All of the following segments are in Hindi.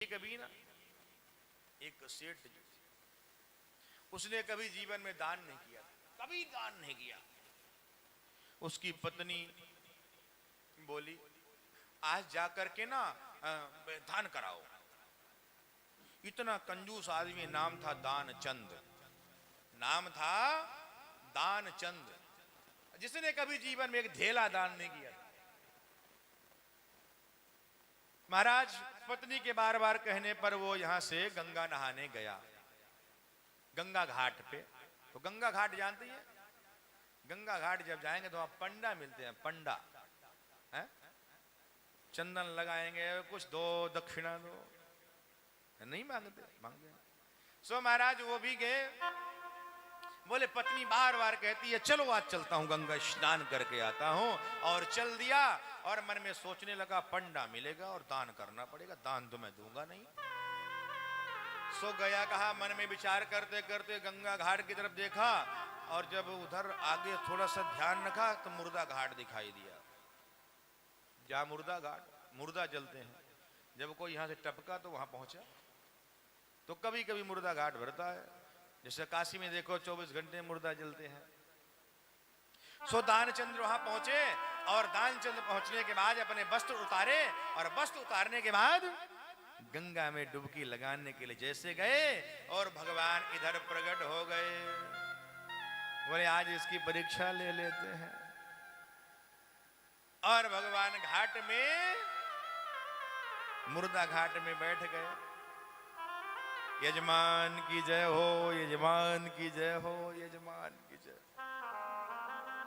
कभी ना एक सेठ जी, उसने कभी जीवन में दान नहीं किया, कभी दान नहीं किया। उसकी पत्नी बोली आज जाकर के ना दान कराओ। इतना कंजूस आदमी, नाम था दानचंद, नाम था दानचंद, जिसने कभी जीवन में एक धेला दान नहीं किया। महाराज पत्नी के बार बार कहने पर वो यहां से गंगा नहाने गया, गंगा घाट पे। तो गंगा घाट जानते हैं, गंगा घाट जब जाएंगे तो आप पंडा मिलते हैं, पंडा है, चंदन लगाएंगे, कुछ दो दक्षिणा दो, नहीं मांगते, मांगे। सो महाराज वो भी गए। बोले पत्नी बार बार कहती है चलो आज चलता हूं, गंगा स्नान करके आता हूं, और चल दिया। और मन में सोचने लगा पंडा मिलेगा और दान करना पड़ेगा, दान तो मैं दूंगा नहीं। सो गया, कहा मन में विचार करते करते गंगा घाट की तरफ देखा, और जब उधर आगे थोड़ा सा ध्यान रखा तो मुर्दा घाट दिखाई दिया। जहां मुर्दा घाट, मुर्दा जलते हैं, जब कोई यहां से टपका तो वहां पहुंचा। तो कभी कभी मुर्दा घाट भरता है, जैसे काशी में देखो 24 घंटे मुर्दा जलते हैं। सो दानचंद्र वहां पहुंचे, और दानचंद्र पहुंचने के बाद अपने वस्त्र उतारे, और वस्त्र उतारने के बाद गंगा में डुबकी लगाने के लिए जैसे गए, और भगवान इधर प्रकट हो गए। बोले आज इसकी परीक्षा ले लेते हैं। और भगवान घाट में, मुर्दा घाट में बैठ गए। यजमान की जय हो, यजमान की जय हो, यजमान की जय।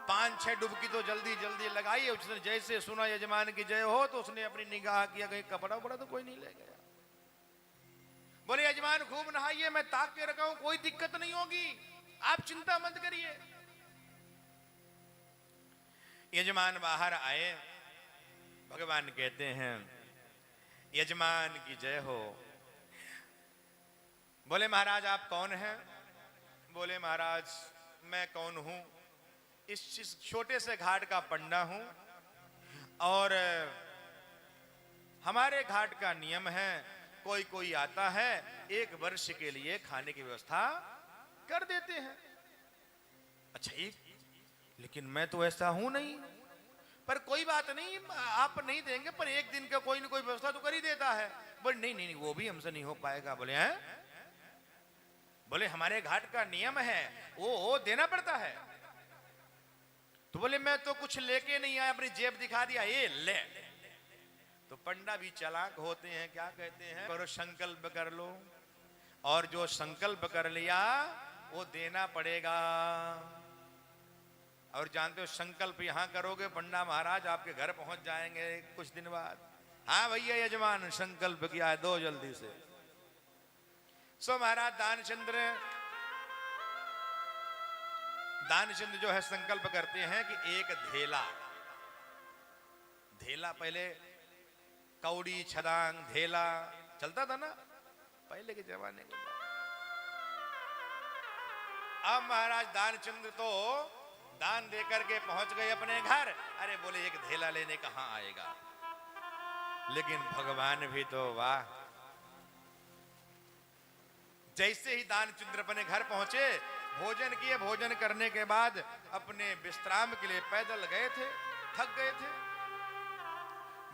5-6 डुबकी तो जल्दी जल्दी लगाई। उसने जैसे सुना यजमान की जय हो तो उसने अपनी निगाह किया, कहीं कपड़ा उपड़ा तो कोई नहीं ले गया। बोले यजमान खूब नहाइए, मैं ताक के रखा हूं, कोई दिक्कत नहीं होगी, आप चिंता मत करिए। यजमान बाहर आए, भगवान कहते हैं यजमान की जय हो। बोले महाराज आप कौन हैं? बोले महाराज मैं कौन हूं, इस छोटे से घाट का पंडा हूं, और हमारे घाट का नियम है कोई कोई आता है 1 वर्ष के लिए खाने की व्यवस्था कर देते हैं। अच्छा लेकिन मैं तो ऐसा हूं नहीं। पर कोई बात नहीं, आप नहीं देंगे पर 1 दिन का कोई ना कोई व्यवस्था तो कर ही देता है। बोले नहीं नहीं, वो भी हमसे नहीं हो पाएगा। बोले हैं? बोले हमारे घाट का नियम है, वो देना पड़ता है। तो बोले मैं तो कुछ लेके नहीं आया, अपनी जेब दिखा दिया, ये ले। तो पंडा भी चालाक होते हैं, क्या कहते हैं, करो संकल्प कर लो, और जो संकल्प कर लिया वो देना पड़ेगा। और जानते हो संकल्प यहां करोगे, पंडा महाराज आपके घर पहुंच जाएंगे कुछ दिन बाद। हाँ भैया यजमान संकल्प किया है, दो जल्दी से। सो महाराज दानचंद्र जो है संकल्प करते हैं कि एक धेला पहले कौड़ी छदांग धेला चलता था ना पहले के जमाने के। अब महाराज दानचंद्र तो दान देकर के पहुंच गए अपने घर। अरे बोले एक धेला लेने कहां आएगा, लेकिन भगवान भी तो वाह। जैसे ही दानचंद्र अपने घर पहुंचे, भोजन किए, भोजन करने के बाद अपने विश्राम के लिए पैदल गए थे, थक गए थे,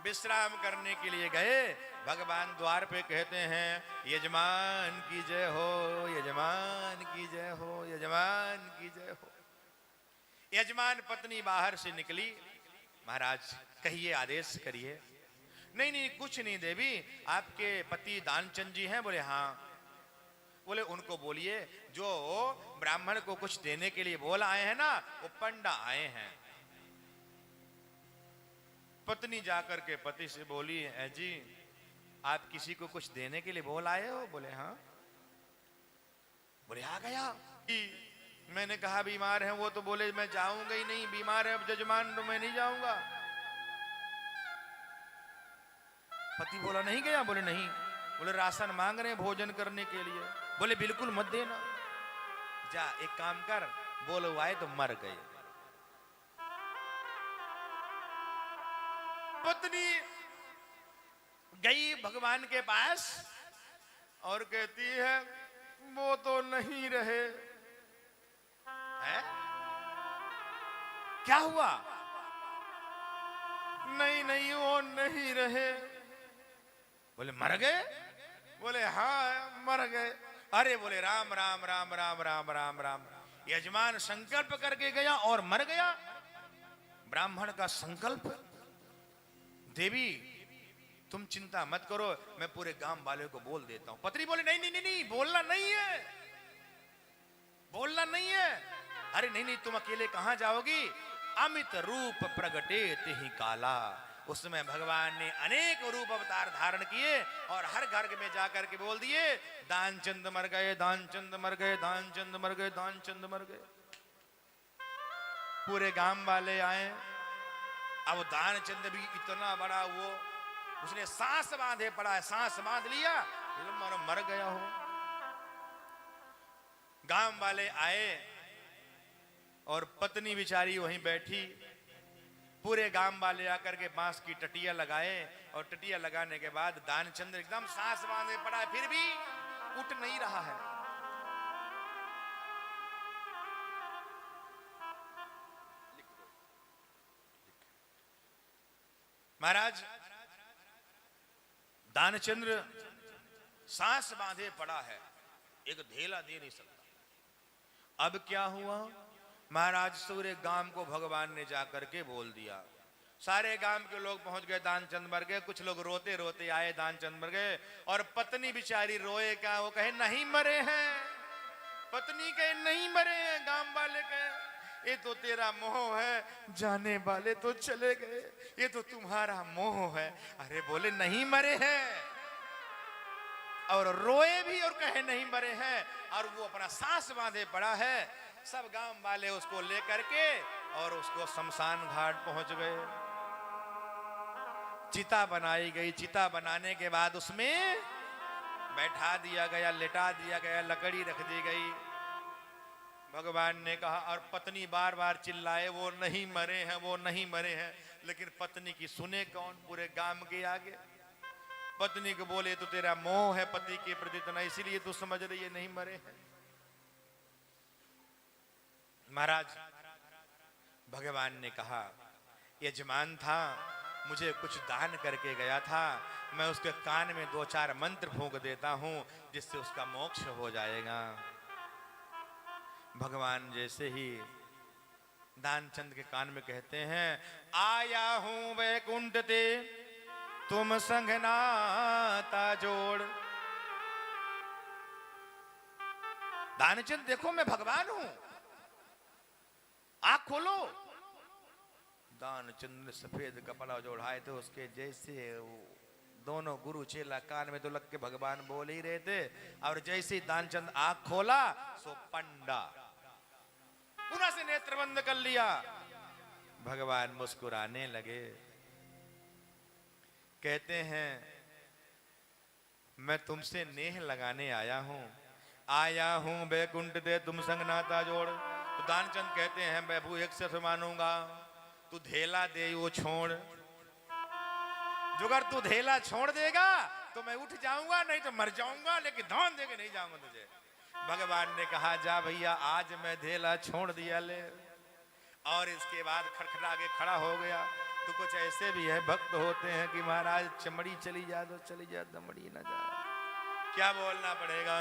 विश्राम करने के लिए गए। भगवान द्वार पे कहते हैं यजमान की जय हो, यजमान की जय हो, यजमान की जय हो। यजमान पत्नी बाहर से निकली, महाराज कहिए आदेश करिए। नहीं नहीं कुछ नहीं देवी, आपके पति दानचंद जी हैं? बोले हाँ। बोले उनको बोलिए जो ब्राह्मण को कुछ देने के लिए बोल आए हैं ना, वो पंडा आए हैं। पत्नी जाकर के पति से बोली है जी आप किसी को कुछ देने के लिए बोल आए हो? बोले हाँ। बोले आ गया कि मैंने कहा बीमार है, वो तो बोले मैं जाऊंगा ही नहीं, बीमार है अब जजमान तो मैं नहीं जाऊंगा। पति बोला नहीं गया? बोले नहीं। बोले राशन मांग रहे हैं भोजन करने के लिए। बोले बिल्कुल मत देना, जा एक काम कर, बोलवाए तो मर गए। पत्नी गई भगवान के पास और कहती है वो तो नहीं रहे। है? क्या हुआ? नहीं नहीं वो नहीं रहे। बोले मर गए? बोले हाँ मर गए। अरे बोले राम राम राम राम राम राम राम। यजमान संकल्प करके गया और मर गया। ब्राह्मण का संकल्प। देवी तुम चिंता मत करो, मैं पूरे गांव वाले को बोल देता हूं। पत्नी बोले नहीं नहीं नहीं नहीं, बोलना नहीं है, बोलना नहीं है। अरे नहीं नहीं, तुम अकेले कहां जाओगी? अमित रूप प्रगटे तिहि काला। उसमें भगवान ने अनेक रूप अवतार धारण किए और हर घर में जाकर के बोल दिए दानचंद मर गए, दानचंद मर गए, दानचंद मर गए, दानचंद मर गए। पूरे गांव वाले आए। अब दानचंद भी इतना बड़ा वो, उसने सांस बांधे पड़ा है, सांस बांध लिया, मर गया हो। गांव वाले आए और पत्नी बिचारी वहीं बैठी। पूरे गांव वाले आकर के बांस की टटिया लगाए और टटिया लगाने के बाद दानचंद एकदम सांस बांधे पड़ा है, फिर भी उठ नहीं रहा है। महाराज दानचंद्र सांस बांधे पड़ा है, एक धेला दे नहीं सकता। अब क्या हुआ? महाराज सूर्य गांव को भगवान ने जाकर के बोल दिया। सारे गांव के लोग पहुंच गए, दानचंद मर गए। कुछ लोग रोते रोते आए, दानचंद मर गए। और पत्नी बिचारी रोए क्या? वो कहे नहीं मरे हैं। पत्नी कहे नहीं मरे हैं। गांव वाले कहे ये तो तेरा मोह है, जाने वाले तो चले गए, ये तो तुम्हारा मोह है। अरे बोले नहीं मरे हैं, और रोए भी और कहे नहीं मरे हैं, और वो अपना सांस बांधे पड़ा है। सब गांव वाले उसको लेकर के और उसको शमशान घाट पहुंच गए। चिता बनाई गई। चिता बनाने के बाद उसमें बैठा दिया गया, लेटा दिया गया, लकड़ी रख दी गई। भगवान ने कहा, और पत्नी बार बार चिल्लाए वो नहीं मरे हैं, वो नहीं मरे हैं, लेकिन पत्नी की सुने कौन? पूरे गांव के आगे पत्नी को बोले तो तेरा मोह है पति के प्रति इतना, इसीलिए तू समझ रही है नहीं मरे हैं। महाराज भगवान ने कहा यजमान था, मुझे कुछ दान करके गया था, मैं उसके कान में 2-4 मंत्र फूंक देता हूं जिससे उसका मोक्ष हो जाएगा। भगवान जैसे ही दानचंद के कान में कहते हैं आया हूं वैकुंठ ते तुम संग नाता जोड़। दानचंद देखो मैं भगवान हूं, आंख खोलो। दानचंद ने सफेद कपड़ा जो ओढ़ाए थे उसके जैसे दोनों गुरु चेला कान में तो लग के भगवान बोल ही रहे थे, और जैसे ही दानचंद आंख खोला सो पंडा पुनः से नेत्र बंद कर लिया। भगवान मुस्कुराने लगे, कहते हैं मैं तुमसे नेह लगाने आया हूं, आया हूं बैकुंठ दे तुम संग नाता जोड़। तो दानचंद कहते हैं प्रभु एक से मानूंगा, तू धेला दे वो छोड़। जो अगर तू धेला छोड़ देगा तो मैं उठ जाऊंगा, नहीं तो मर जाऊंगा, लेकिन धौन देके नहीं जाऊंगा तुझे। भगवान ने कहा जा भैया आज मैं धेला छोड़ दिया ले। और इसके बाद खड़खड़ा के खड़ा हो गया। तो कुछ ऐसे भी है भक्त होते हैं कि महाराज चमड़ी चली जाए तो चली जाए, दमड़ी ना जाए। क्या बोलना पड़ेगा?